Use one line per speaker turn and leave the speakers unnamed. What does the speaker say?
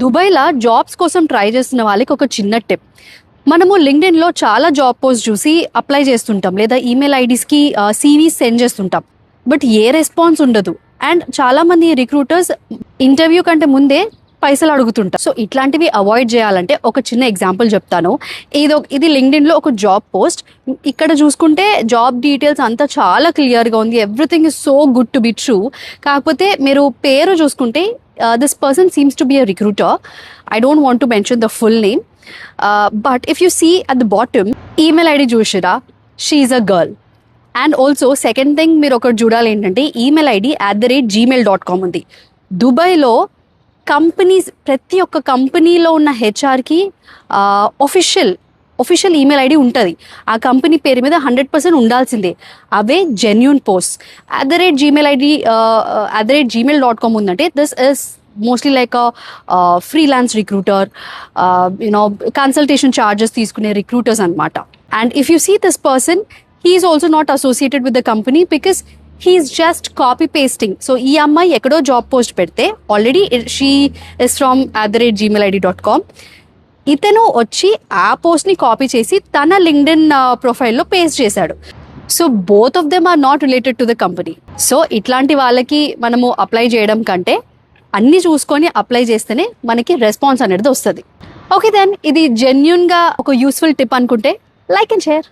దుబాయ్లో జాబ్స్ కోసం ట్రై చేస్తున్న వాళ్ళకి ఒక చిన్న టిప్. మనము లింక్డ్ఇన్లో చాలా జాబ్ పోస్ట్ చూసి అప్లై చేస్తుంటాం, లేదా ఈమెయిల్ ఐడీస్కి సీవీ సెండ్ చేస్తుంటాం. బట్ ఏ రెస్పాన్స్ ఉండదు. అండ్ చాలామంది రిక్రూటర్స్ ఇంటర్వ్యూ కంటే ముందే పైసలు అడుగుతుంటారు. సో ఇట్లాంటివి అవాయిడ్ చేయాలంటే ఒక చిన్న ఎగ్జాంపుల్ చెప్తాను. ఇది లింక్డ్ఇన్లో ఒక జాబ్ పోస్ట్. ఇక్కడ చూసుకుంటే జాబ్ డీటెయిల్స్ అంతా చాలా క్లియర్గా ఉంది. Everything is so good to be true. కాకపోతే మీరు పేరు చూసుకుంటే this person seems to be a recruiter. I don't want to mention the full name. But if you see at the bottom email ID చూసిరా, she is a girl. And also second thing మీరు ఒకటి చూడాలి ఏంటంటే email ID @gmail.com ఉంది. దుబాయ్లో companies, ప్రతి ఒక్క కంపెనీలో ఉన్న హెచ్ఆర్కి ఒఫిషియల్ ఈమెయిల్ ఐడి ఉంటుంది. ఆ కంపెనీ పేరు మీద 100% ఉండాల్సిందే. అవే జెన్యూన్ పోస్ట్. @gmail.com ఉందంటే this is mostly like freelance recruiter, consultation charges తీసుకునే రిక్రూటర్స్ అనమాట. And if you see this person, he is also not associated with the company because he is just copy pasting. So ఈ అమ్మాయి ఎక్కడో job post పెడితే already she is from @gmail.com. ఇతను వచ్చి ఆ పోస్ట్ని copy చేసి తన లింక్డ్ఇన్ ప్రొఫైల్లో పేస్ట్ చేశాడు. So both of them are not related to the company. So ఇట్లాంటి వాళ్ళకి మనము అప్లై చేయడం కంటే అన్నీ చూసుకొని అప్లై చేస్తేనే మనకి రెస్పాన్స్ అనేది వస్తుంది. ఓకే దెన్, ఇది జెన్యున్గా ఒక యూస్ఫుల్ టిప్ అనుకుంటే లైక్ అండ్ షేర్.